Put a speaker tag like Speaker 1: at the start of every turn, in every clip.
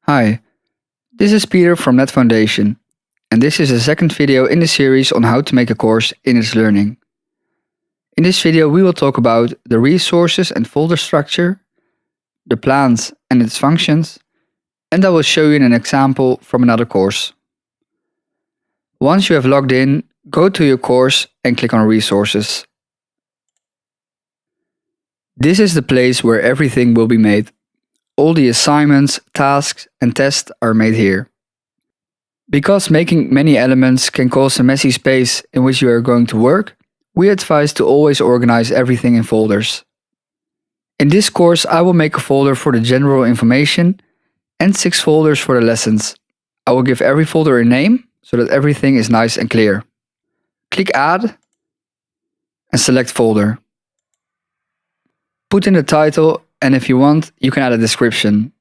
Speaker 1: Hi, this is Peter from Net Foundation, and this is the second video in the series on how to make a course in its learning. In this video we will talk about the resources and folder structure, the plans and its functions, and I will show you an example from another course. Once you have logged in, go to your course and click on Resources. This is the place where everything will be made. All the assignments, tasks and tests are made here. Because making many elements can cause a messy space in which you are going to work, we advise to always organize everything in folders. In this course I will make a folder for the general information and 6 folders for the lessons. I will give every folder a name so that everything is nice and clear. Click Add and select Folder. Put in the title, and if you want, you can add a description.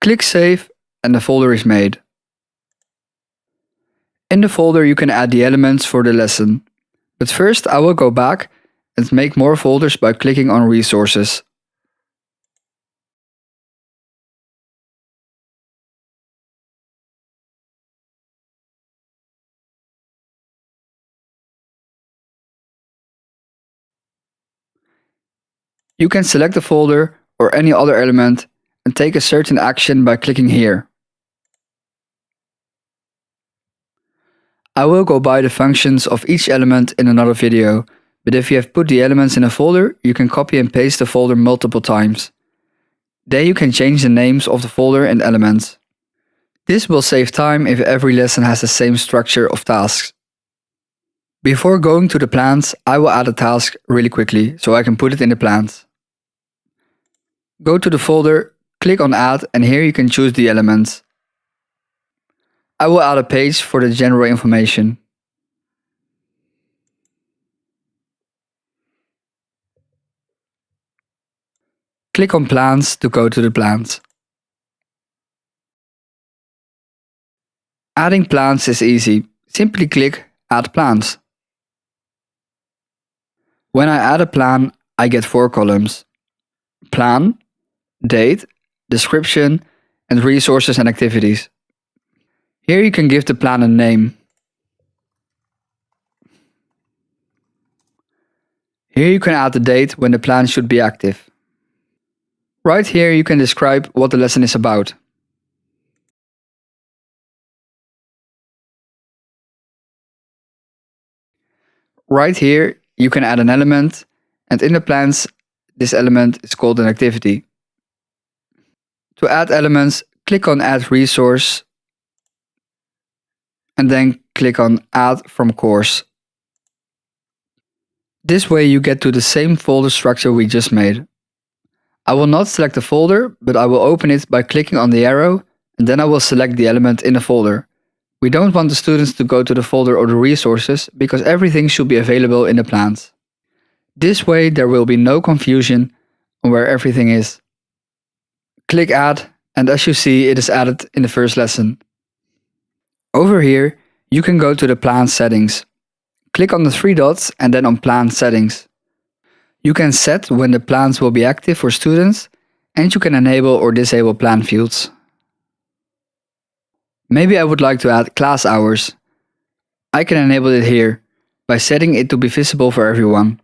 Speaker 1: Click Save and the folder is made. In the folder you can add the elements for the lesson. But first I will go back and make more folders by clicking on Resources. You can select a folder or any other element and take a certain action by clicking here. I will go by the functions of each element in another video, but if you have put the elements in a folder, you can copy and paste the folder multiple times. Then you can change the names of the folder and elements. This will save time if every lesson has the same structure of tasks. Before going to the plans, I will add a task really quickly so I can put it in the plans. Go to the folder, click on Add, and here you can choose the elements. I will add a page for the general information. Click on Plans to go to the plans. Adding plans is easy. Simply click Add Plans. When I add a plan, I get 4 columns: Plan, Date, Description, and Resources and Activities. Here you can give the plan a name. Here you can add the date when the plan should be active. Right here you can describe what the lesson is about. Right here you can add an element, and in the plans this element is called an activity. To add elements, click on Add Resource and then click on Add from Course. This way you get to the same folder structure we just made. I will not select the folder, but I will open it by clicking on the arrow, and then I will select the element in the folder. We don't want the students to go to the folder or the resources because everything should be available in the plans. This way there will be no confusion on where everything is. Click Add, and as you see, it is added in the first lesson. Over here you can go to the plan settings. Click on the 3 dots and then on Plan Settings. You can set when the plans will be active for students, and you can enable or disable plan fields. Maybe I would like to add class hours. I can enable it here by setting it to be visible for everyone.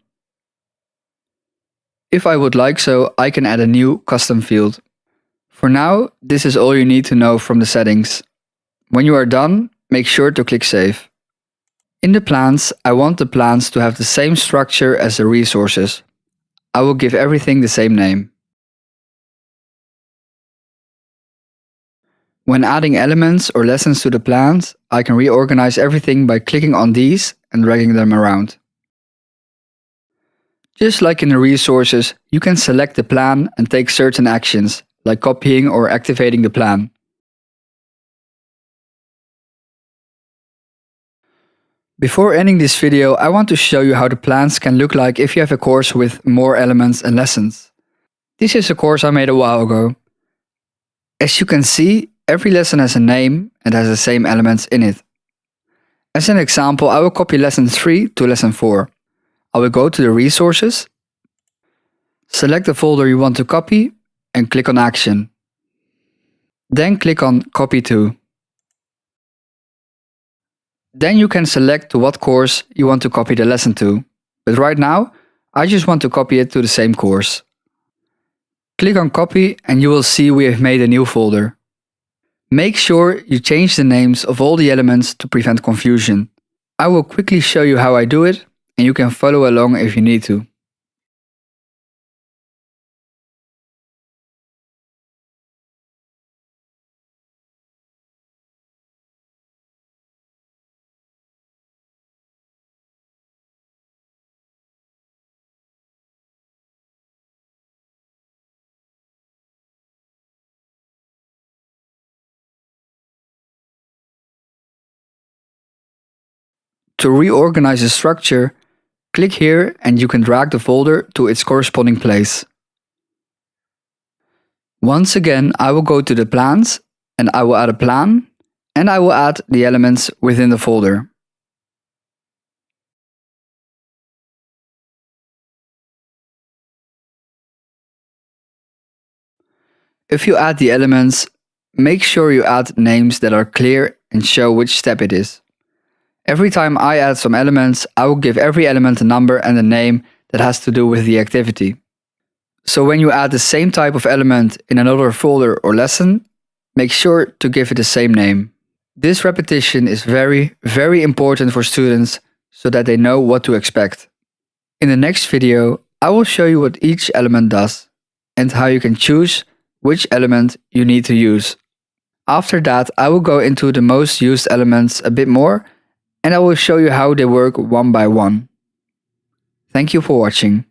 Speaker 1: If I would like so, I can add a new custom field. For now, this is all you need to know from the settings. When you are done, make sure to click Save. In the plans, I want the plans to have the same structure as the resources. I will give everything the same name. When adding elements or lessons to the plans, I can reorganize everything by clicking on these and dragging them around. Just like in the resources, you can select the plan and take certain actions, like copying or activating the plan. Before ending this video, I want to show you how the plans can look like if you have a course with more elements and lessons. This is a course I made a while ago. As you can see, every lesson has a name and has the same elements in it. As an example, I will copy lesson 3 to lesson 4. I will go to the resources Select the folder you want to copy and click on Action. Then click on Copy to. Then you can select to what course you want to copy the lesson to, but right now I just want to copy it to the same course. Click on Copy and you will see we have made a new folder. Make sure you change the names of all the elements to prevent confusion. I will quickly show you how I do it and you can follow along if you need to. To reorganize the structure, click here and you can drag the folder to its corresponding place. Once again, I will go to the plans and I will add a plan and I will add the elements within the folder. If you add the elements, make sure you add names that are clear and show which step it is. Every time I add some elements, I will give every element a number and a name that has to do with the activity. So when you add the same type of element in another folder or lesson, make sure to give it the same name. This repetition is very important for students so that they know what to expect. In the next video, I will show you what each element does and how you can choose which element you need to use. After that, I will go into the most used elements a bit more and I will show you how they work one by one. Thank you for watching.